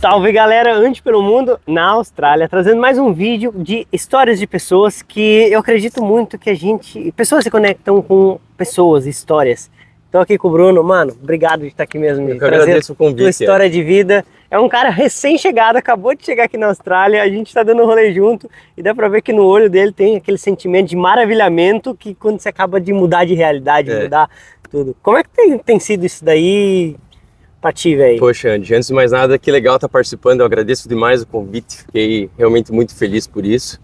Salve galera, Ande pelo Mundo na Austrália, trazendo mais um vídeo de histórias de pessoas que eu acredito muito que pessoas se conectam com pessoas, histórias. Estou aqui com o Bruno, mano, obrigado de estar aqui mesmo, de trazer o convite, tua história de vida. É um cara recém-chegado, acabou de chegar aqui na Austrália, a gente está dando um rolê junto e dá pra ver que no olho dele tem aquele sentimento de maravilhamento que quando você acaba de mudar de realidade, mudar tudo. Como é que tem sido isso daí? Velho. Poxa, Andy, antes de mais nada, que legal estar participando, eu agradeço demais o convite, fiquei realmente muito feliz por isso.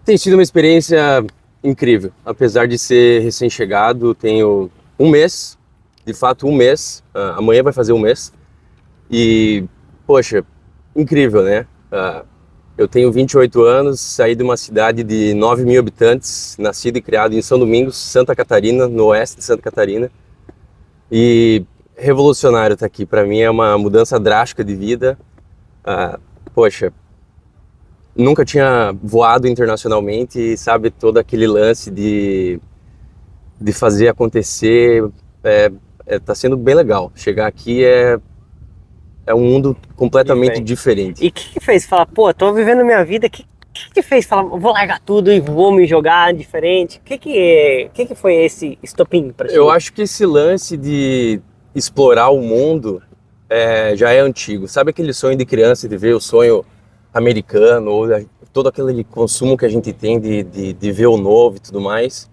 Tem sido uma experiência incrível, apesar de ser recém-chegado, tenho um mês, de fato um mês, amanhã vai fazer um mês, e, poxa, incrível, né? Eu tenho 28 anos, saí de uma cidade de 9 mil habitantes, nascido e criado em São Domingos, Santa Catarina, no oeste de Santa Catarina, e revolucionário estar aqui. Para mim é uma mudança drástica de vida. Poxa, nunca tinha voado internacionalmente e sabe todo aquele lance de fazer acontecer. Tá sendo bem legal. Chegar aqui é um mundo completamente diferente. E o que fez falar, pô, tô vivendo minha vida, o que fez falar, vou largar tudo e vou me jogar diferente? O que foi esse estopim para você? Eu acho que esse lance de explorar o mundo já é antigo. Sabe aquele sonho de criança de ver o sonho americano, ou todo aquele consumo que a gente tem de ver o novo e tudo mais?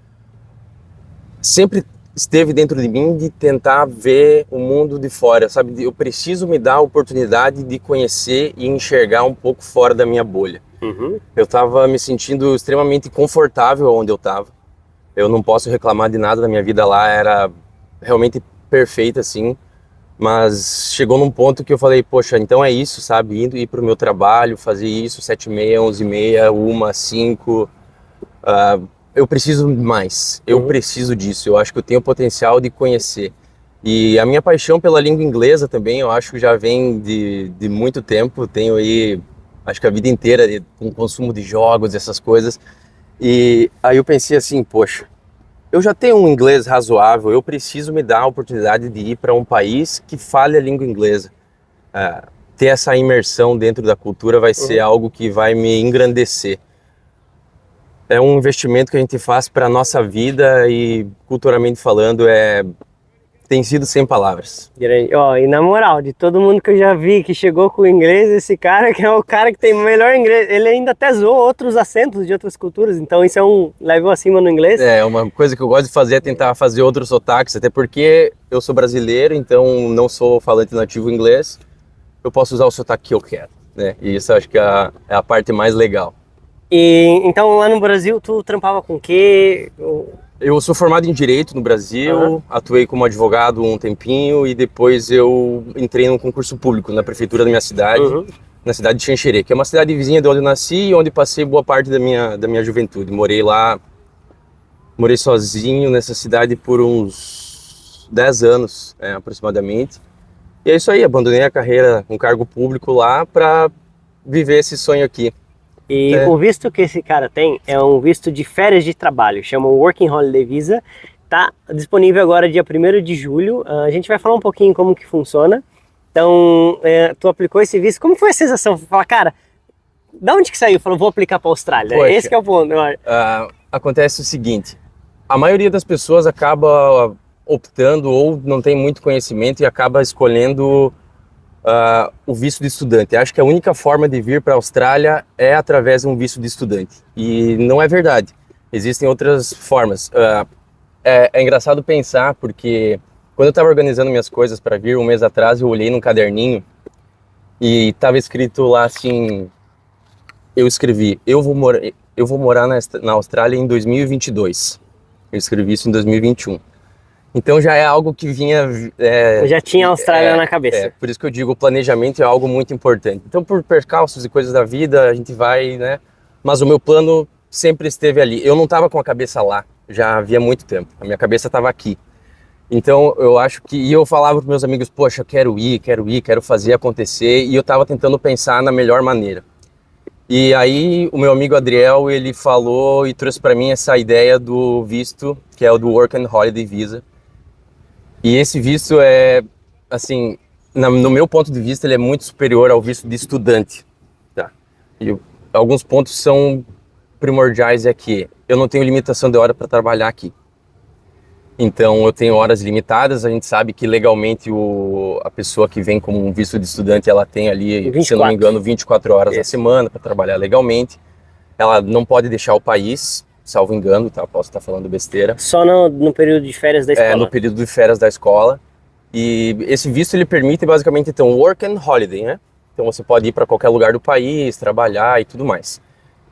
Sempre esteve dentro de mim de tentar ver o mundo de fora, sabe? Eu preciso me dar a oportunidade de conhecer e enxergar um pouco fora da minha bolha. Uhum. Eu estava me sentindo extremamente confortável onde eu estava. Eu não posso reclamar de nada da minha vida lá, era realmente perfeita, assim, mas chegou num ponto que eu falei, poxa, então é isso, sabe, ir pro meu trabalho, fazer isso, 7h30, 11h30, 1, 5, eu preciso mais, eu preciso disso, eu acho que eu tenho potencial de conhecer. E a minha paixão pela língua inglesa também, eu acho que já vem de muito tempo, tenho aí, acho que a vida inteira com consumo de jogos, essas coisas, e aí eu pensei assim, poxa, eu já tenho um inglês razoável, eu preciso me dar a oportunidade de ir para um país que fale a língua inglesa. Ter essa imersão dentro da cultura vai ser algo que vai me engrandecer. É um investimento que a gente faz para a nossa vida e, culturalmente falando, tem sido sem palavras. E na moral, de todo mundo que eu já vi que chegou com o inglês, esse cara que é o cara que tem o melhor inglês, ele ainda até zoou outros acentos de outras culturas, então isso é um level acima no inglês. Uma coisa que eu gosto de fazer é tentar fazer outros sotaques, até porque eu sou brasileiro, então não sou falante nativo inglês, eu posso usar o sotaque que eu quero, né? E isso eu acho que é a parte mais legal. E então lá no Brasil tu trampava com o quê? Eu sou formado em Direito no Brasil, atuei como advogado um tempinho e depois eu entrei num concurso público na prefeitura da minha cidade, na cidade de Xanxerê, que é uma cidade vizinha de onde eu nasci e onde passei boa parte da minha juventude. Morei sozinho nessa cidade por uns 10 anos, aproximadamente. E é isso aí, abandonei a carreira, um cargo público lá para viver esse sonho aqui. E o visto que esse cara tem é um visto de férias de trabalho, chama Working Holiday Visa, tá disponível agora dia 1º de julho, a gente vai falar um pouquinho como que funciona. Então, tu aplicou esse visto, como foi a sensação? Fala, cara, da onde que saiu? Falou, vou aplicar para a Austrália, Poxa, esse que é o ponto. Acontece o seguinte, a maioria das pessoas acaba optando ou não tem muito conhecimento e acaba escolhendo o visto de estudante. Acho que a única forma de vir para a Austrália é através de um visto de estudante. E não é verdade. Existem outras formas. É engraçado pensar, porque quando eu estava organizando minhas coisas para vir um mês atrás, eu olhei num caderninho e estava escrito lá assim, eu escrevi, eu vou morar na Austrália em 2022. Eu escrevi isso em 2021. Então já é algo que vinha... Eu já tinha a Austrália na cabeça. Por isso que eu digo, o planejamento é algo muito importante. Então por percalços e coisas da vida, a gente vai, né? Mas o meu plano sempre esteve ali. Eu não estava com a cabeça lá, já havia muito tempo. A minha cabeça estava aqui. Então eu acho que... E eu falava para meus amigos, poxa, quero ir, quero fazer acontecer. E eu estava tentando pensar na melhor maneira. E aí o meu amigo Adriel, ele falou e trouxe para mim essa ideia do visto, que é o do Work and Holiday Visa. E esse visto é, assim, no meu ponto de vista, ele é muito superior ao visto de estudante. Tá? E alguns pontos são primordiais é que eu não tenho limitação de hora para trabalhar aqui. Então eu tenho horas limitadas, a gente sabe que legalmente a pessoa que vem como um visto de estudante, ela tem ali, 24. se eu não me engano, 24 horas na semana para trabalhar legalmente. Ela não pode deixar o país, salvo engano, tá? Posso estar falando besteira. Só no período de férias da escola? É, no período de férias da escola. E esse visto ele permite basicamente então work and holiday, né? Então você pode ir para qualquer lugar do país, trabalhar e tudo mais.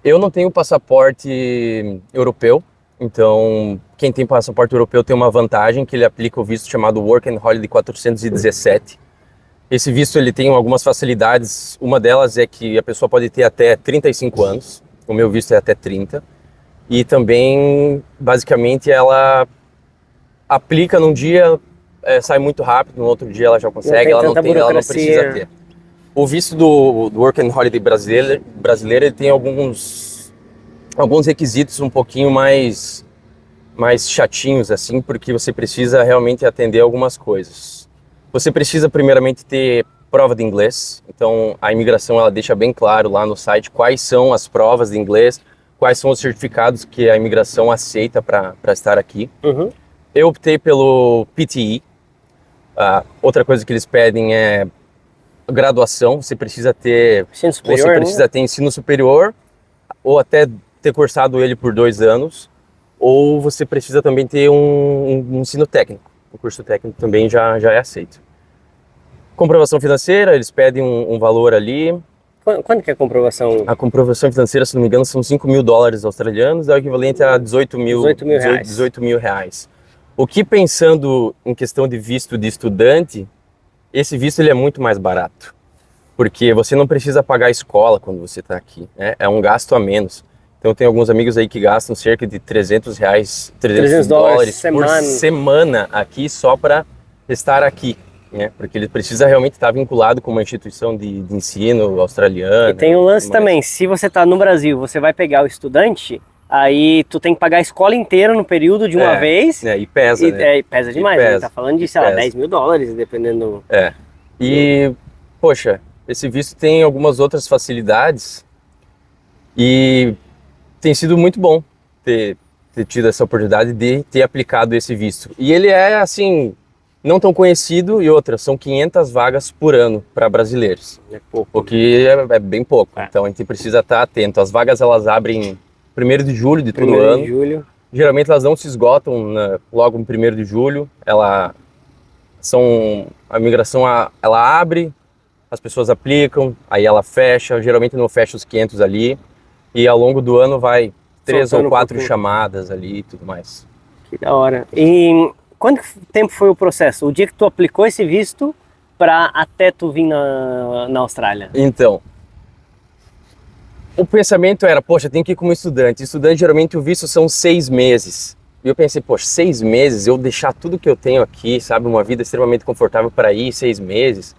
Eu não tenho passaporte europeu, então quem tem passaporte europeu tem uma vantagem que ele aplica o visto chamado Work and Holiday 417. Esse visto ele tem algumas facilidades, uma delas é que a pessoa pode ter até 35 anos, o meu visto é até 30, e também basicamente ela aplica num dia, sai muito rápido, no outro dia ela já consegue, ela não precisa ter. O visto do Work and Holiday brasileiro ele tem alguns requisitos um pouquinho mais chatinhos, assim, porque você precisa realmente atender algumas coisas. Você precisa primeiramente ter prova de inglês, então a imigração ela deixa bem claro lá no site quais são as provas de inglês, quais são os certificados que a imigração aceita para estar aqui. Uhum. Eu optei pelo PTE. Outra coisa que eles pedem é graduação, você precisa ter ensino superior, ter ensino superior ou até ter cursado ele por 2 anos, ou você precisa também ter um ensino técnico. O curso técnico também já é aceito. Comprovação financeira, eles pedem um valor ali. Quanto que é a comprovação? A comprovação financeira, se não me engano, são $5.000 australianos, é o equivalente a 18 mil reais. O que, pensando em questão de visto de estudante, esse visto ele é muito mais barato, porque você não precisa pagar a escola quando você está aqui, né? É um gasto a menos. Então tem alguns amigos aí que gastam cerca de $300 por semana aqui só para estar aqui, né? Porque ele precisa realmente estar vinculado com uma instituição de ensino australiana. E tem um lance também, se você está no Brasil, você vai pegar o estudante, aí tu tem que pagar a escola inteira no período de uma vez. E pesa, né? E pesa demais, a gente tá falando de, sei lá, $10.000, dependendo. E, poxa, esse visto tem algumas outras facilidades e tem sido muito bom ter tido essa oportunidade de ter aplicado esse visto. E ele é, assim, não tão conhecido, e outra, são 500 vagas por ano para brasileiros. É pouco. O que é bem pouco, então a gente precisa estar atento. As vagas, elas abrem 1º de julho de todo ano. 1º de julho. Geralmente elas não se esgotam logo no 1º de julho. A imigração ela abre, as pessoas aplicam, aí ela fecha. Geralmente não fecha os 500 ali. E ao longo do ano vai 3 ou 4 chamadas ali e tudo mais. Que da hora. E quanto tempo foi o processo? O dia que tu aplicou esse visto para até tu vir na Austrália? Então, o pensamento era, poxa, tem que ir como estudante. Estudante, geralmente, o visto são 6 meses. E eu pensei, poxa, 6 meses, eu deixar tudo que eu tenho aqui, sabe? Uma vida extremamente confortável para ir 6 meses.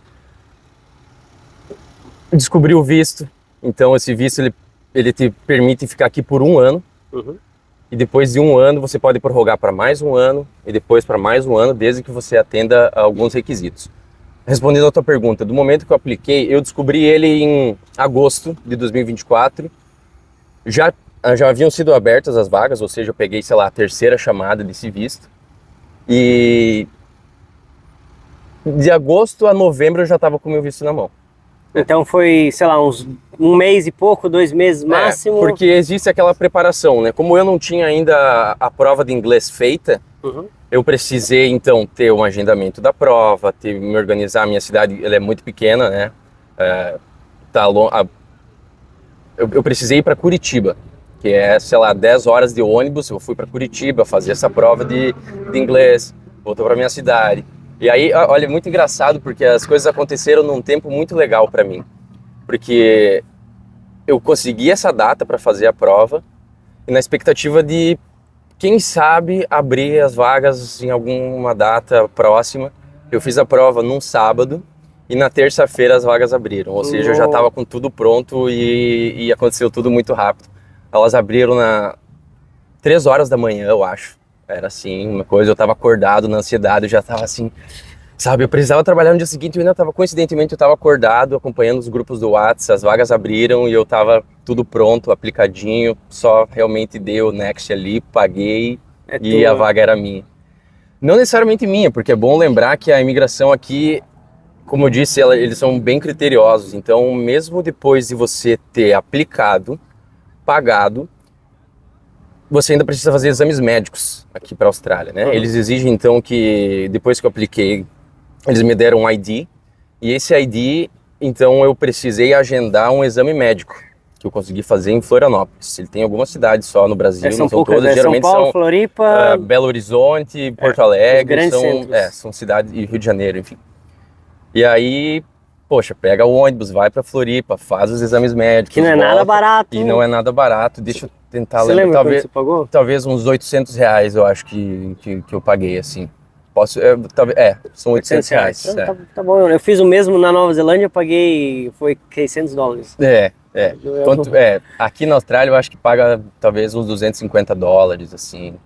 Descobri o visto. Então, esse visto, ele te permite ficar aqui por 1 ano. Uhum. E depois de 1 ano, você pode prorrogar para mais 1 ano. E depois para mais 1 ano, desde que você atenda a alguns requisitos. Respondendo a tua pergunta, do momento que eu apliquei, eu descobri ele em agosto de 2024. Já haviam sido abertas as vagas, ou seja, eu peguei, sei lá, a 3ª chamada desse visto. E de agosto a novembro eu já estava com o meu visto na mão. Então foi, sei lá, uns 1 mês e pouco, 2 meses máximo? Porque existe aquela preparação, né? Como eu não tinha ainda a prova de inglês feita, eu precisei, então, ter um agendamento da prova, me organizar. A minha cidade, ela é muito pequena, né? Eu precisei ir para Curitiba, que é, sei lá, 10 horas de ônibus. Eu fui para Curitiba fazer essa prova de inglês, voltou para minha cidade. E aí, olha, é muito engraçado, porque as coisas aconteceram num tempo muito legal para mim. Porque eu consegui essa data para fazer a prova, e na expectativa de, quem sabe, abrir as vagas em alguma data próxima. Eu fiz a prova num sábado, e na terça-feira as vagas abriram. Ou seja, eu já estava com tudo pronto e aconteceu tudo muito rápido. Elas abriram 3 horas da manhã, eu acho. Era assim, uma coisa, eu estava acordado na ansiedade, eu já estava assim, Sabe, eu precisava trabalhar no dia seguinte, coincidentemente, eu estava acordado, acompanhando os grupos do WhatsApp, as vagas abriram e eu estava tudo pronto, aplicadinho, só realmente dei o next ali, paguei e a vaga era minha. Não necessariamente minha, porque é bom lembrar que a imigração aqui, como eu disse, eles são bem criteriosos, então mesmo depois de você ter aplicado, pagado, você ainda precisa fazer exames médicos aqui para a Austrália, né? Eles exigem então que depois que eu apliquei, eles me deram um ID, e esse ID, então eu precisei agendar um exame médico, que eu consegui fazer em Florianópolis. Ele tem algumas cidades só no Brasil, São não são poucas, todas, né? geralmente São Paulo, são Floripa, Belo Horizonte, Porto Alegre, centros. são cidades, e Rio de Janeiro, enfim. E aí, poxa, pega o ônibus, vai pra Floripa, faz os exames médicos, que não é volta, nada barato. E não é nada barato, deixa eu tentar Você lembra quanto você pagou? Talvez uns R$800 eu acho que eu paguei, assim. São R$800. Tá bom, eu fiz o mesmo na Nova Zelândia, eu paguei, foi $600. Aqui na Austrália eu acho que paga talvez uns $250, assim.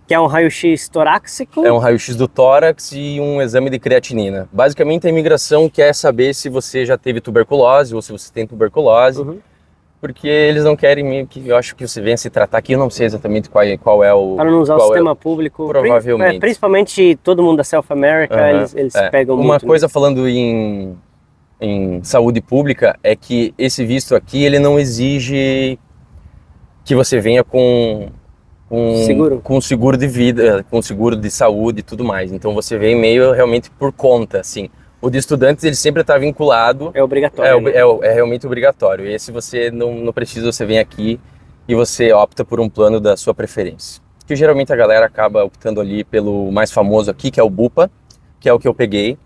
Que é um raio-x torácico? É um raio-x do tórax e um exame de creatinina. Basicamente a imigração quer saber se você já teve tuberculose ou se você tem tuberculose. Porque eles não querem que eu acho que você venha se tratar aqui, eu não sei exatamente qual é o... Para não usar o sistema público. Provavelmente. Principalmente todo mundo da South America, eles pegam muito. Uma coisa falando em saúde pública é que esse visto aqui, ele não exige que você venha com seguro de vida, com seguro de saúde e tudo mais. Então você vem meio realmente por conta, assim. O de estudantes, ele sempre está vinculado. É obrigatório. É realmente obrigatório. E se você não precisa, você vem aqui e você opta por um plano da sua preferência. Que geralmente a galera acaba optando ali pelo mais famoso aqui, que é o Bupa, que é o que eu peguei.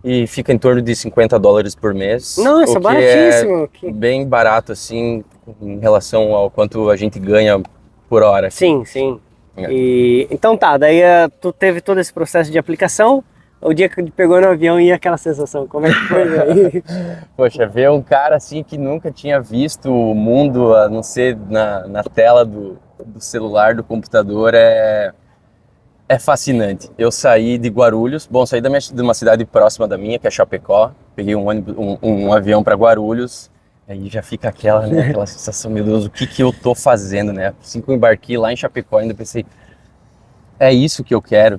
E fica em torno de $50 por mês. Nossa, baratíssimo. É bem barato, assim, em relação ao quanto a gente ganha por hora. Sim. Então daí tu teve todo esse processo de aplicação. O dia que pegou no avião e aquela sensação, como é que foi aí? Poxa, ver um cara assim que nunca tinha visto o mundo, a não ser na tela do celular, do computador, é fascinante. Eu saí de Guarulhos, saí de uma cidade próxima da minha, que é Chapecó, peguei um avião para Guarulhos, aí já fica aquela sensação, meu Deus, o que eu tô fazendo, né? Assim que eu embarquei lá em Chapecó, ainda pensei, é isso que eu quero.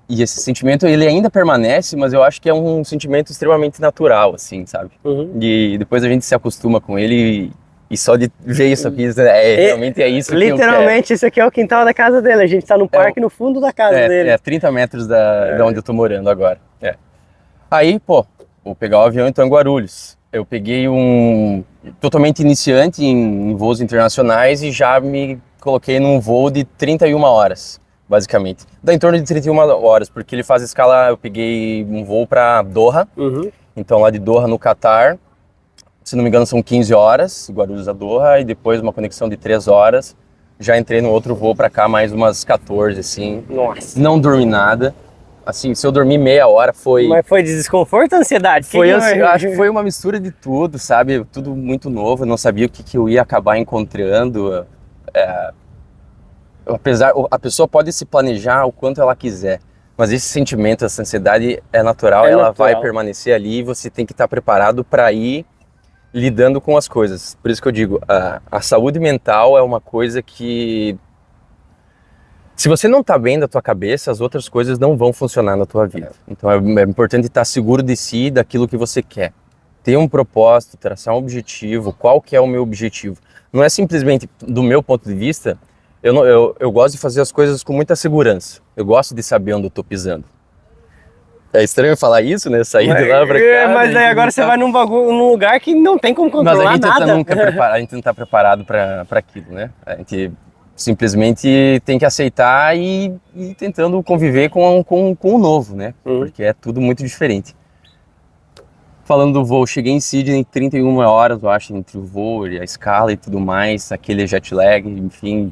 E esse sentimento, ele ainda permanece, mas eu acho que é um sentimento extremamente natural, assim, sabe? E depois a gente se acostuma com ele e só de ver isso aqui, realmente é isso que eu quero. Literalmente, esse aqui é o quintal da casa dele. A gente tá no parque no fundo da casa dele. 30 metros da onde eu tô morando agora. Aí, vou pegar o avião então em Guarulhos. Eu peguei um totalmente iniciante em voos internacionais e já me coloquei num voo de 31 horas. Basicamente. Dá em torno de 31 horas, porque ele faz escala, eu peguei um voo para Doha, então lá de Doha no Catar, se não me engano são 15 horas, Guarulhos a Doha, e depois uma conexão de 3 horas, já entrei no outro voo para cá, mais umas 14, assim. Nossa. Não dormi nada, assim, se eu dormir meia hora foi... Mas foi desconforto ou ansiedade? Acho que foi uma mistura de tudo, sabe, tudo muito novo, eu não sabia o que eu ia acabar encontrando, a pessoa pode se planejar o quanto ela quiser, mas esse sentimento, essa ansiedade é natural, ela vai permanecer ali e você tem que estar preparado para ir lidando com as coisas. Por isso que eu digo, a saúde mental é uma coisa que, se você não está bem da tua cabeça, as outras coisas não vão funcionar na tua vida. Então é importante estar seguro de si, daquilo que você quer. Ter um propósito, traçar um objetivo, qual que é o meu objetivo. Não é simplesmente, do meu ponto de vista, eu gosto de fazer as coisas com muita segurança. Eu gosto de saber onde eu tô pisando. É estranho falar isso, né? Sair de lá pra cá. Mas aí agora você vai num lugar que não tem como controlar nada. A gente não tá preparado para aquilo, né? A gente simplesmente tem que aceitar e ir tentando conviver com o novo, né? Porque é tudo muito diferente. Falando do voo, cheguei em Sydney em 31 horas, eu acho, entre o voo e a escala e tudo mais, aquele jet lag, enfim...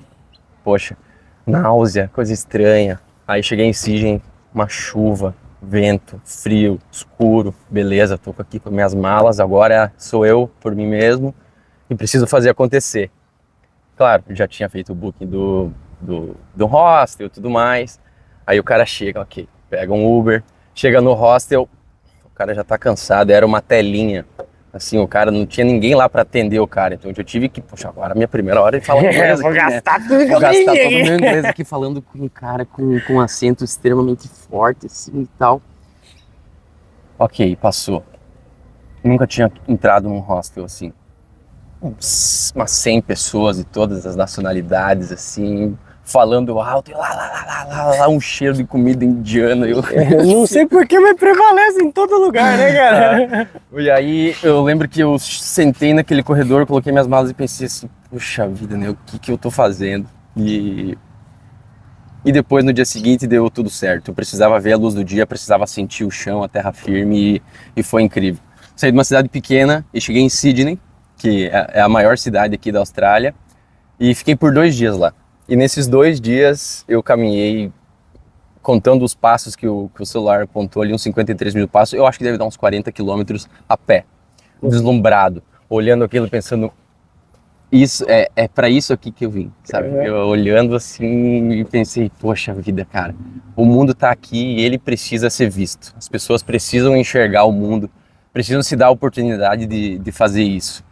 Poxa, náusea, coisa estranha. Aí cheguei em Sydney, uma chuva, vento, frio, escuro. Beleza, tô aqui com minhas malas, agora sou eu por mim mesmo e preciso fazer acontecer. Claro, já tinha feito o booking do hostel e tudo mais. Aí o cara chega, ok, pega um Uber, Chega no hostel, o cara já tá cansado, era uma telinha. Assim, o cara não tinha ninguém lá pra atender o cara. Então eu tive que, poxa, agora é minha primeira hora de falar inglês Vou aqui, né? gastar tudo que Vou eu gastar ganhei todo o aqui. meu inglês aqui falando com um cara com um acento extremamente forte, assim e tal. Ok, passou. Nunca tinha entrado num hostel assim. Umas 100 pessoas de todas as nacionalidades, assim, falando alto, e lá, um cheiro de comida indiana. Eu Não sei por que, mas prevalece em todo lugar, né, cara? E aí eu lembro que eu sentei naquele corredor, coloquei minhas malas e pensei assim, puxa vida, né, o que eu tô fazendo? E depois no dia seguinte deu tudo certo. Eu precisava ver a luz do dia, precisava sentir o chão, a terra firme e foi incrível. Saí de uma cidade pequena e cheguei em Sydney, que é a maior cidade aqui da Austrália, e fiquei por 2 dias lá. E nesses 2 dias eu caminhei, contando os passos que o celular apontou ali, uns 53 mil passos, eu acho que deve dar uns 40 quilômetros a pé, deslumbrado, olhando aquilo pensando, isso é para isso aqui que eu vim, sabe? Eu olhando assim e pensei, poxa vida, cara, o mundo tá aqui e ele precisa ser visto. As pessoas precisam enxergar o mundo, precisam se dar a oportunidade de fazer isso.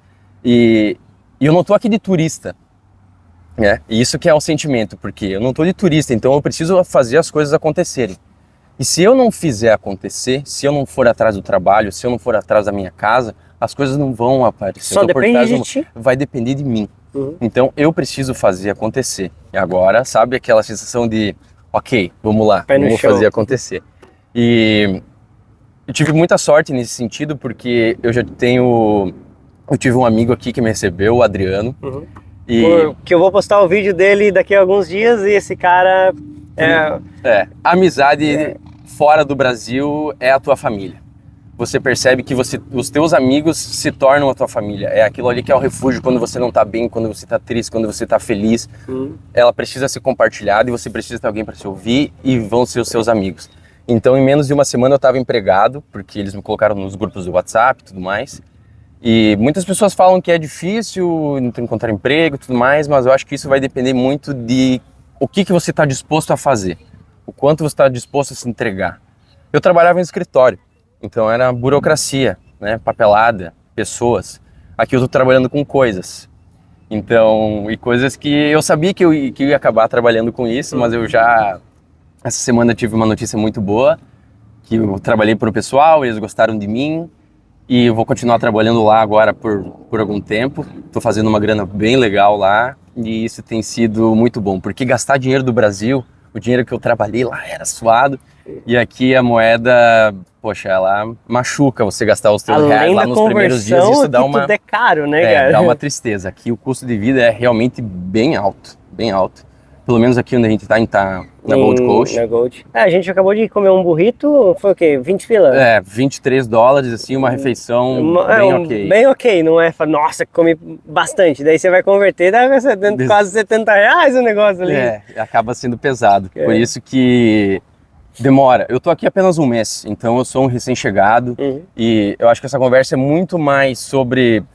E eu não tô aqui de turista, né? E isso que é o sentimento, porque eu não tô de turista, então eu preciso fazer as coisas acontecerem. E se eu não fizer acontecer, se eu não for atrás do trabalho, se eu não for atrás da minha casa, as coisas não vão aparecer. Só depende de ti. Vai depender de mim. Então eu preciso fazer acontecer. E agora, sabe aquela sensação de, ok, vamos lá, vamos fazer acontecer. E eu tive muita sorte nesse sentido, porque eu tive um amigo aqui que me recebeu, o Adriano. Que eu vou postar o vídeo dele daqui a alguns dias e esse cara amizade fora do Brasil é a tua família. Você percebe que os teus amigos se tornam a tua família. É aquilo ali que é o refúgio quando você não tá bem, quando você tá triste, quando você tá feliz. Ela precisa ser compartilhada e você precisa ter alguém para se ouvir e vão ser os seus amigos. Então, em menos de uma semana eu estava empregado, porque eles me colocaram nos grupos do WhatsApp e tudo mais. E muitas pessoas falam que é difícil encontrar emprego e tudo mais, mas eu acho que isso vai depender muito de o que você está disposto a fazer, o quanto você está disposto a se entregar. Eu trabalhava em escritório, então era burocracia, né, papelada, pessoas. Aqui eu estou trabalhando com coisas. Então, e coisas que eu sabia que eu ia acabar trabalhando com isso, mas essa semana tive uma notícia muito boa, que eu trabalhei para o pessoal, eles gostaram de mim, e eu vou continuar trabalhando lá agora por algum tempo. Estou fazendo uma grana bem legal lá, e isso tem sido muito bom, porque gastar dinheiro do Brasil, o dinheiro que eu trabalhei lá era suado, e aqui a moeda, poxa, ela machuca você gastar os teus reais lá nos primeiros dias, isso dá uma... tudo é caro, né, cara? Dá uma tristeza. Aqui o custo de vida é realmente bem alto, bem alto. Pelo menos aqui onde a gente tá na Gold Coast. Na Gold. A gente acabou de comer um burrito, foi o quê? 20 pila? $23, assim, uma refeição bem ok. Bem ok, não é, nossa, comi bastante. Daí você vai converter, dá quase R$70 o negócio ali. Acaba sendo pesado. Por isso que demora. Eu tô aqui apenas um mês, então eu sou um recém-chegado. E eu acho que essa conversa é muito mais sobre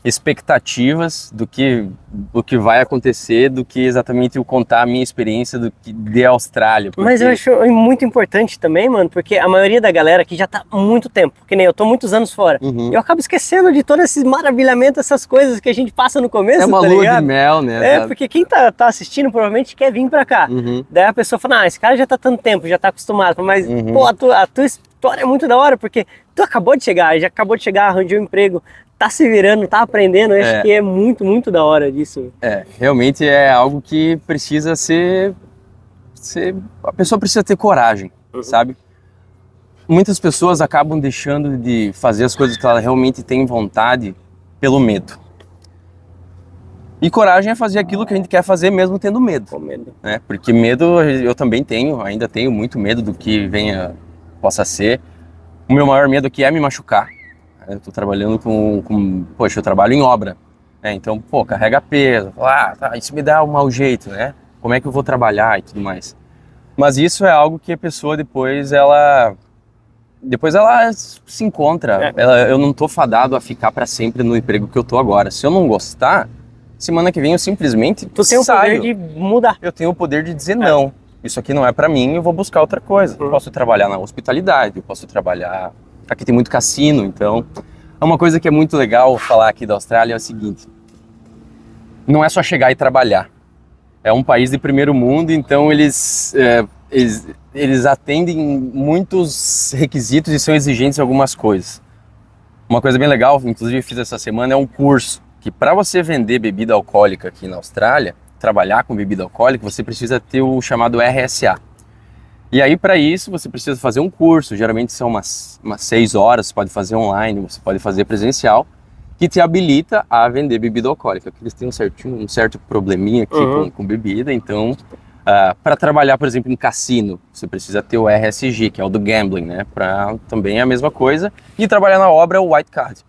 expectativas do que vai acontecer, do que exatamente eu contar a minha experiência de Austrália. Porque... Mas eu acho muito importante também, mano, porque a maioria da galera aqui já tá há muito tempo, que nem eu tô muitos anos fora. Eu acabo esquecendo de todo esse maravilhamento, essas coisas que a gente passa no começo, é uma tá lua ligado? de mel, né? Porque quem tá assistindo provavelmente quer vir pra cá. Daí a pessoa fala, esse cara já tá tanto tempo, já tá acostumado, mas pô, a tua história é muito da hora, porque tu acabou de chegar, arranjou um emprego, tá se virando, tá aprendendo, eu acho que é muito, muito da hora disso. Realmente é algo que precisa ser... A pessoa precisa ter coragem, sabe? Muitas pessoas acabam deixando de fazer as coisas que ela realmente tem vontade pelo medo. E coragem é fazer aquilo que a gente quer fazer mesmo tendo medo. Com medo. Né? Porque medo eu também ainda tenho muito medo do que possa ser. O meu maior medo aqui é me machucar. Eu tô trabalhando poxa, eu trabalho em obra, né? Então, carrega peso, isso me dá um mau jeito, né? Como é que eu vou trabalhar e tudo mais. Mas isso é algo que a pessoa depois ela se encontra. Eu não tô fadado a ficar para sempre no emprego que eu tô agora. Se eu não gostar, semana que vem eu simplesmente Tu tem o poder de mudar. Eu tenho o poder de dizer não. isso aqui não é para mim, eu vou buscar outra coisa. Eu posso trabalhar na hospitalidade, eu posso trabalhar... Aqui tem muito cassino, então... Uma coisa que é muito legal falar aqui da Austrália é o seguinte, não é só chegar e trabalhar. É um país de primeiro mundo, então eles atendem muitos requisitos e são exigentes em algumas coisas. Uma coisa bem legal, inclusive eu fiz essa semana, é um curso que para você vender bebida alcoólica aqui na Austrália, trabalhar com bebida alcoólica, você precisa ter o chamado RSA. E aí para isso você precisa fazer um curso, geralmente são umas 6 horas, você pode fazer online, você pode fazer presencial, que te habilita a vender bebida alcoólica. Porque eles têm um certo probleminha aqui com bebida, então para trabalhar, por exemplo, em cassino, você precisa ter o RSG, que é o do gambling, né? Também é a mesma coisa. E trabalhar na obra é o White Card.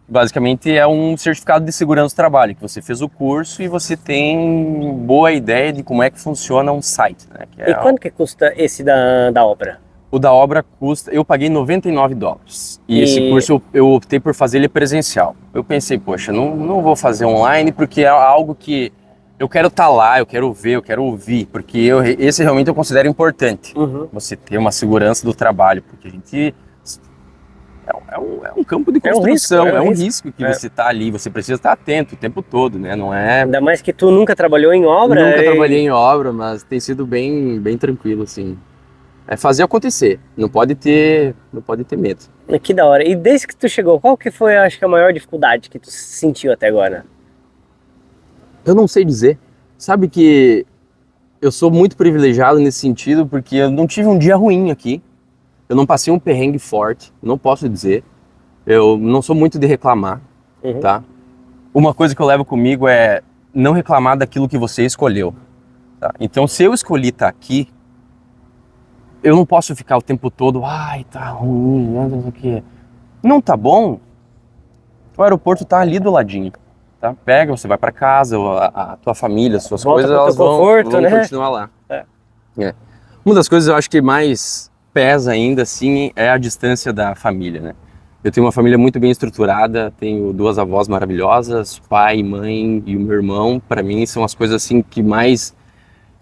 Basicamente é um certificado de segurança do trabalho, que você fez o curso e você tem boa ideia de como é que funciona um site, né? E quanto que custa esse da obra? O da obra custa, eu paguei $99. E esse curso eu optei por fazer ele presencial. Eu pensei, poxa, não vou fazer online porque é algo que eu quero estar lá, eu quero ver, eu quero ouvir, porque esse realmente eu considero importante. Você ter uma segurança do trabalho, porque a gente... É um campo de construção, é um risco que você está ali, você precisa estar atento o tempo todo, né? Não é... Ainda mais que tu nunca trabalhou em obra. Nunca trabalhei em obra, mas tem sido bem tranquilo, assim. É fazer acontecer, não pode ter medo. Que da hora. E desde que tu chegou, qual que foi, acho que a maior dificuldade que tu sentiu até agora? Eu não sei dizer. Sabe que eu sou muito privilegiado nesse sentido, porque eu não tive um dia ruim aqui. Eu não passei um perrengue forte, não posso dizer. Eu não sou muito de reclamar, tá? Uma coisa que eu levo comigo é não reclamar daquilo que você escolheu, tá? Então, se eu escolhi estar aqui, eu não posso ficar o tempo todo, ai, tá ruim, não sei o quê. Não tá bom? O aeroporto tá ali do ladinho, tá? Pega, você vai para casa, a tua família, as suas coisas, elas vão continuar lá. É. Uma das coisas eu acho que mais pesa ainda, assim, é a distância da família, né? Eu tenho uma família muito bem estruturada, tenho 2 avós maravilhosas, pai, mãe e o meu irmão. Para mim são as coisas assim que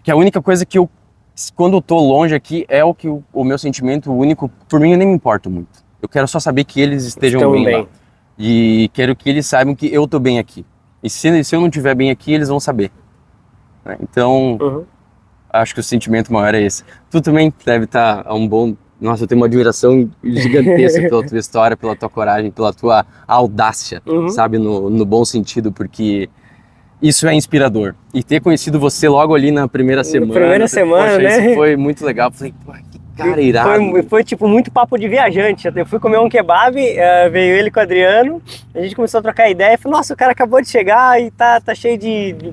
a única coisa que eu, quando eu tô longe aqui, é o meu sentimento único. Por mim eu nem me importo muito. Eu quero só saber que eles estejam bem lá. E quero que eles saibam que eu tô bem aqui. E se eu não estiver bem aqui, eles vão saber, né? Então, acho que o sentimento maior é esse. Tu também deve estar a um bom... Nossa, eu tenho uma admiração gigantesca pela tua história, pela tua coragem, pela tua audácia, sabe? No bom sentido, porque isso é inspirador. E ter conhecido você logo ali na primeira semana... Poxa, né? Isso foi muito legal. Falei, pô, que cara irado. Foi tipo muito papo de viajante. Eu fui comer um kebab, veio ele com o Adriano, a gente começou a trocar ideia, falei, nossa, o cara acabou de chegar e tá cheio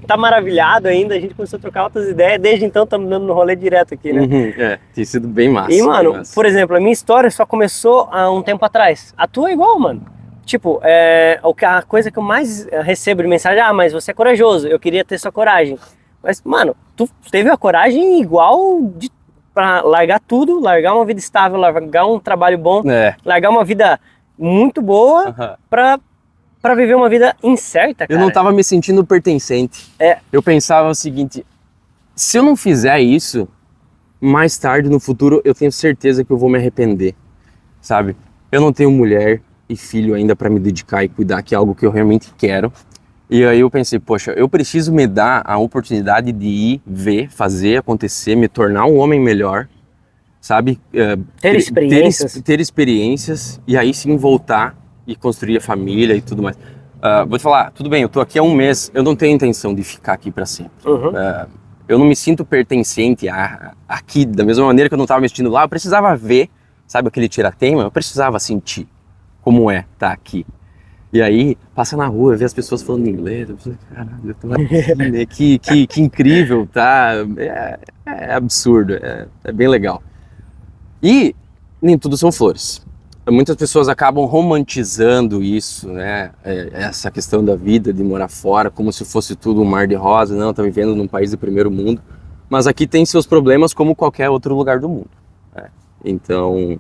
tá maravilhado ainda, a gente começou a trocar outras ideias, desde então estamos dando no rolê direto aqui, né? Tem sido bem massa. E, mano, por exemplo, a minha história só começou há um tempo atrás. A tua é igual, mano. Tipo, a coisa que eu mais recebo de mensagem, mas você é corajoso, eu queria ter sua coragem. Mas, mano, tu teve a coragem igual pra largar tudo, largar uma vida estável, largar um trabalho bom, largar uma vida muito boa pra viver uma vida incerta, cara. Eu não tava me sentindo pertencente. Eu pensava o seguinte, se eu não fizer isso, mais tarde no futuro eu tenho certeza que eu vou me arrepender, sabe? Eu não tenho mulher e filho ainda para me dedicar e cuidar, que é algo que eu realmente quero. E aí eu pensei, poxa, eu preciso me dar a oportunidade de ir, ver, fazer acontecer, me tornar um homem melhor, sabe? Ter experiências e aí sim voltar e construir a família e tudo mais. Vou te falar, tudo bem, eu tô aqui há um mês, eu não tenho intenção de ficar aqui para sempre. Eu não me sinto pertencente aqui, da mesma maneira que eu não estava me sentindo lá, eu precisava ver, sabe aquele tiratema? Eu precisava sentir como é estar aqui. E aí, passa na rua, vê as pessoas falando inglês, eu falei, caralho, eu tô aqui, né? Que incrível, tá? É absurdo, é bem legal. E nem tudo são flores. Muitas pessoas acabam romantizando isso, né? Essa questão da vida, de morar fora, como se fosse tudo um mar de rosa. Não, tá vivendo num país de primeiro mundo. Mas aqui tem seus problemas como qualquer outro lugar do mundo, né? Então,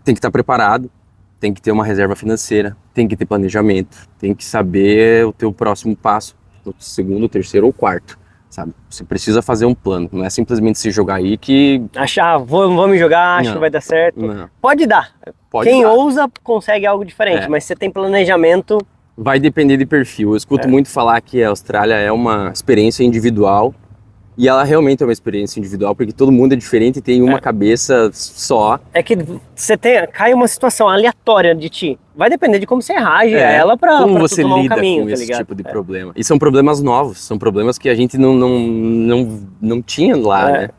tem que estar preparado. Tem que ter uma reserva financeira, tem que ter planejamento, tem que saber o teu próximo passo, o segundo, terceiro ou quarto, sabe? Você precisa fazer um plano, não é simplesmente se jogar aí que... Achar, vou me jogar, acho Não. que vai dar certo. Não. Pode dar. Pode Quem dar. ousa consegue algo diferente, mas você tem planejamento. Vai depender de perfil. Eu escuto muito falar que a Austrália é uma experiência individual, e ela realmente é uma experiência individual, porque todo mundo é diferente e tem uma cabeça só. É que cai uma situação aleatória de ti. Vai depender de como você reage a ela pra como tu você tomar um lida caminho, com tá esse ligado? tipo de problema. E são problemas novos, são problemas que a gente não tinha lá, né?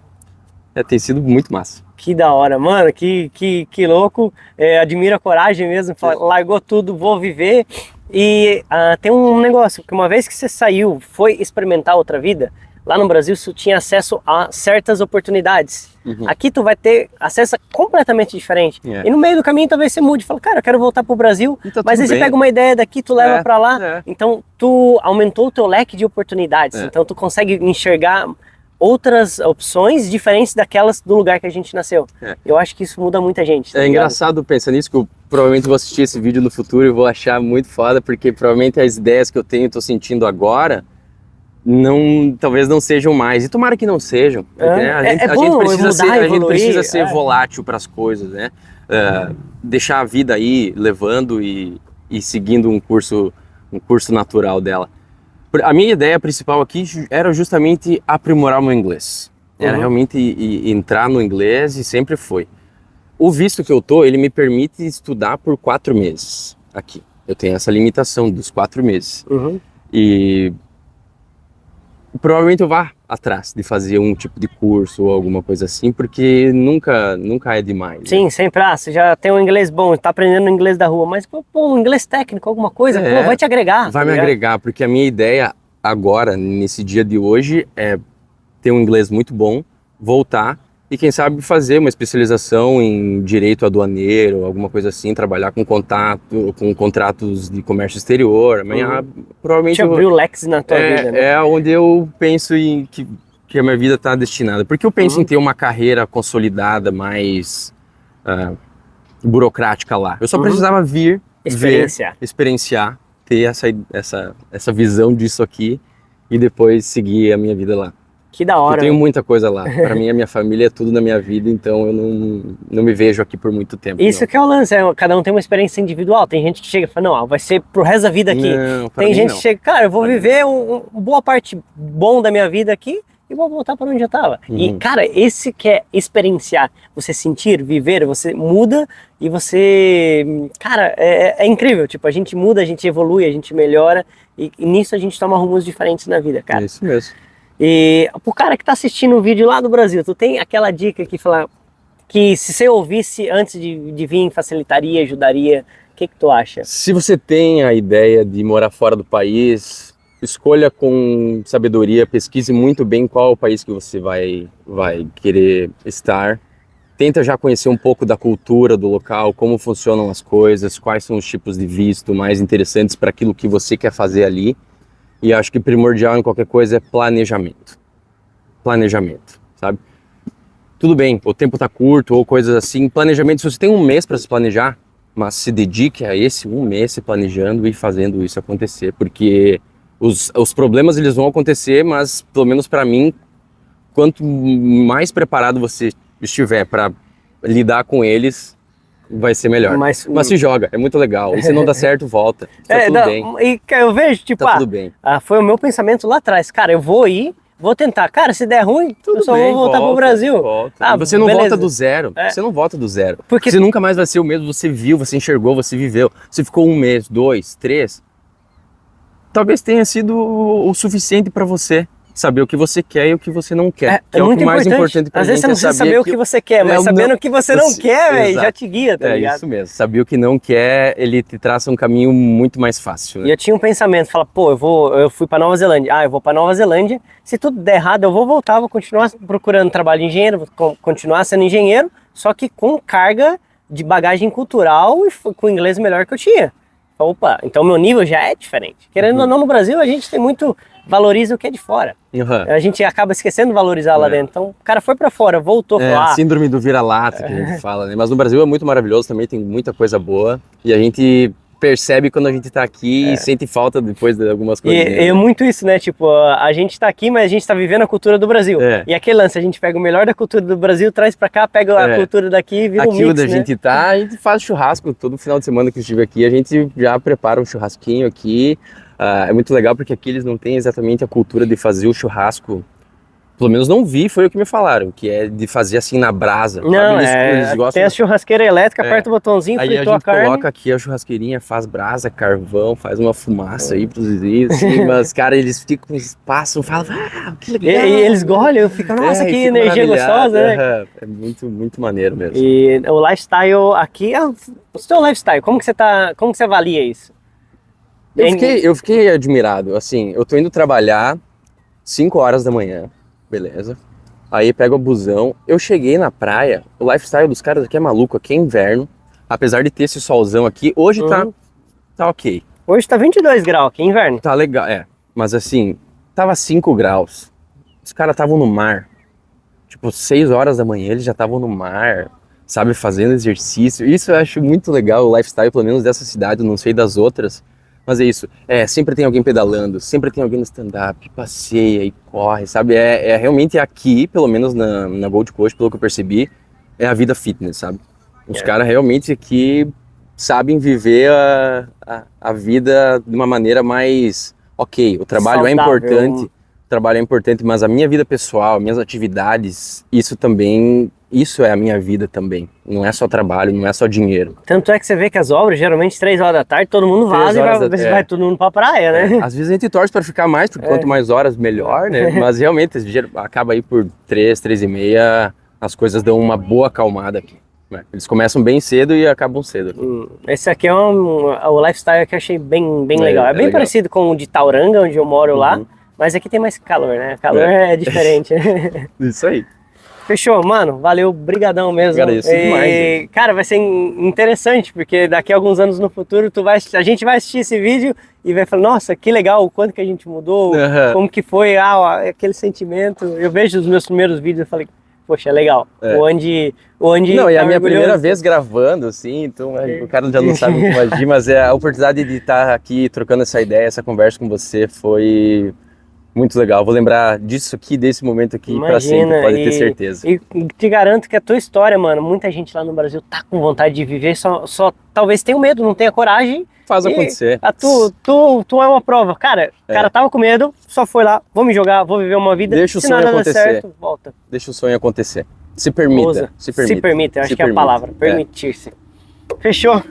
Tem sido muito massa. Que da hora, mano, que louco. Admiro a coragem mesmo, largou tudo, vou viver. E tem um negócio, que uma vez que você saiu, foi experimentar outra vida, lá no Brasil você tinha acesso a certas oportunidades. Aqui tu vai ter acesso a completamente diferente. E no meio do caminho talvez você mude, fala, cara, eu quero voltar pro Brasil, Então, mas aí você pega uma ideia daqui, tu leva pra lá. Então tu aumentou o teu leque de oportunidades, então tu consegue enxergar outras opções diferentes daquelas do lugar que a gente nasceu. Eu acho que isso muda muita gente. Tá engraçado pensar nisso, que eu provavelmente vou assistir esse vídeo no futuro e vou achar muito foda, porque provavelmente as ideias que eu tenho, tô sentindo agora, talvez não sejam mais. E tomara que não sejam. Porque, né, a gente precisa ser volátil para as coisas, né? Deixar a vida aí levando e seguindo um curso natural dela. A minha ideia principal aqui era justamente aprimorar o meu inglês. Era realmente entrar no inglês, e sempre foi. O visto que eu tô, ele me permite estudar por 4 meses aqui. Eu tenho essa limitação dos 4 meses. E provavelmente eu vá atrás de fazer um tipo de curso ou alguma coisa assim, porque nunca é demais. Sim, sempre. Você já tem um inglês bom, tá aprendendo inglês da rua, mas um inglês técnico, alguma coisa, vai te agregar. Vai me agregar, porque a minha ideia agora, nesse dia de hoje, é ter um inglês muito bom, voltar e quem sabe fazer uma especialização em direito aduaneiro, alguma coisa assim, trabalhar com contratos de comércio exterior. Amanhã, provavelmente... Te abriu o leque na tua vida, né? É onde eu penso em que a minha vida está destinada. Porque eu penso em ter uma carreira consolidada, mais burocrática lá. Eu só precisava vir, experienciar, ter essa visão disso aqui e depois seguir a minha vida lá. Que da hora. Eu tenho muita coisa lá. Para mim, a minha família é tudo na minha vida, então eu não me vejo aqui por muito tempo. Isso que é o lance, cada um tem uma experiência individual. Tem gente que chega e fala, não, vai ser pro resto da vida aqui. Tem gente que chega, cara, eu vou viver uma boa parte bom da minha vida aqui e vou voltar para onde eu tava. E, cara, esse que é experienciar, você sentir, viver, você muda e você... Cara, é incrível. Tipo, a gente muda, a gente evolui, a gente melhora e nisso a gente toma rumos diferentes na vida, cara. É isso mesmo. E pro cara que tá assistindo o vídeo lá do Brasil, tu tem aquela dica que fala que se você ouvisse antes de vir, facilitaria, ajudaria? O que tu acha? Se você tem a ideia de morar fora do país, escolha com sabedoria, pesquise muito bem qual é o país que você vai querer estar. Tenta já conhecer um pouco da cultura do local, como funcionam as coisas, quais são os tipos de visto mais interessantes para aquilo que você quer fazer ali. E acho que primordial em qualquer coisa é planejamento. Planejamento, sabe? Tudo bem, o tempo tá curto ou coisas assim. Planejamento, se você tem um mês para se planejar, mas se dedique a esse um mês se planejando e fazendo isso acontecer. Porque os problemas eles vão acontecer, mas pelo menos para mim, quanto mais preparado você estiver para lidar com eles, vai ser melhor. Mas se joga, é muito legal. E se não dá certo, volta. Tá tudo bem. E eu vejo, tipo, tá tudo bem. Foi o meu pensamento lá atrás. Cara, eu vou ir, vou tentar. Cara, se der ruim, eu só vou voltar pro Brasil. Você não volta do zero. Você não volta do zero. Porque você nunca mais vai ser o mesmo. Você viu, você enxergou, você viveu. Você ficou 1 mês, 2, 3. Talvez tenha sido o suficiente para você saber o que você quer e o que você não quer. Que é o que mais importante pra gente. Às vezes você não precisa saber o que você quer, mas sabendo o que você não quer, velho, já te guia, tá ligado? É isso mesmo. Saber o que não quer, ele te traça um caminho muito mais fácil. Né? E eu tinha um pensamento, fala, pô, eu fui pra Nova Zelândia. Eu vou pra Nova Zelândia. Se tudo der errado, eu vou voltar, vou continuar procurando trabalho de engenheiro, vou continuar sendo engenheiro, só que com carga de bagagem cultural e com o inglês melhor que eu tinha. Opa, então meu nível já é diferente. Querendo ou não, no Brasil a gente tem muito... valoriza o que é de fora. A gente acaba esquecendo de valorizar lá dentro. Então, o cara foi pra fora, voltou, falou... síndrome do vira-lata que a gente fala, né? Mas no Brasil é muito maravilhoso também, tem muita coisa boa. E a gente percebe quando a gente tá aqui e sente falta depois de algumas coisas. E é muito isso, né? Tipo, a gente tá aqui, mas a gente tá vivendo a cultura do Brasil. E aquele lance, a gente pega o melhor da cultura do Brasil, traz pra cá, pega a cultura daqui e vira um mix, onde a né? gente tá, a gente faz churrasco todo final de semana que eu estive aqui, a gente já prepara um churrasquinho aqui. É muito legal porque aqui eles não têm exatamente a cultura de fazer o churrasco. Pelo menos não vi, foi o que me falaram, que é de fazer assim na brasa. Não, sabe? Eles gostam tem a churrasqueira elétrica, aperta o botãozinho, aí fritou a gente carne. coloca aqui a churrasqueirinha, faz brasa, carvão, faz uma fumaça aí pros vizinhos, assim, mas, cara, eles ficam, eles passam, falam, que legal. E eles golham, ficam, nossa, que energia gostosa, né? É muito, muito maneiro mesmo. E o lifestyle aqui, o seu lifestyle, como que você avalia isso? Eu fiquei admirado, assim, eu tô indo trabalhar 5 horas da manhã, beleza? Aí pego o busão, eu cheguei na praia, o lifestyle dos caras aqui é maluco, aqui é inverno, apesar de ter esse solzão aqui, hoje tá ok. Hoje tá 22 graus aqui, inverno. Tá legal, mas assim, tava 5 graus, os caras estavam no mar, tipo 6 horas da manhã eles já estavam no mar, sabe, fazendo exercício, isso eu acho muito legal, o lifestyle pelo menos dessa cidade, eu não sei das outras. Mas é isso, sempre tem alguém pedalando, sempre tem alguém no stand-up, passeia e corre, sabe? Realmente aqui, pelo menos na Gold Coast, pelo que eu percebi, é a vida fitness, sabe? Os caras realmente aqui sabem viver a vida de uma maneira mais... Ok, o trabalho saudável. É importante, mas a minha vida pessoal, minhas atividades, isso é a minha vida também. Não é só trabalho, não é só dinheiro. Tanto é que você vê que as obras, geralmente 3 horas da tarde, todo mundo vaza e vai todo mundo pra praia, né? Às vezes a gente torce para ficar mais, porque quanto mais horas, melhor, né? Mas realmente, acaba aí por 3h30, as coisas dão uma boa acalmada aqui. Eles começam bem cedo e acabam cedo. Esse aqui é o lifestyle que eu achei bem legal. É bem legal. parecido com o de Tauranga, onde eu moro lá, mas aqui tem mais calor, né? Calor é diferente. Isso aí. Fechou, mano. Valeu, brigadão mesmo. Agradeço demais. Cara, vai ser interessante, porque daqui a alguns anos no futuro a gente vai assistir esse vídeo e vai falar, nossa, que legal, o quanto que a gente mudou, como que foi aquele sentimento. Eu vejo os meus primeiros vídeos e falei, poxa, é legal. Onde não, e a minha primeira vez gravando, assim, então o cara já não sabe como agir, mas a oportunidade de estar aqui trocando essa ideia, essa conversa com você foi muito legal. Vou lembrar disso aqui, desse momento aqui pra sempre, pode ter certeza. E te garanto que a tua história, mano, muita gente lá no Brasil tá com vontade de viver, só talvez tenha medo, não tenha coragem. Faz acontecer. Tu é uma prova. Cara, o cara tava com medo, só foi lá, vou me jogar, vou viver uma vida. Deixa o sonho acontecer. Certo, volta. Deixa o sonho acontecer. Se permita. Se permita, eu acho que é a palavra. Permitir-se. Fechou.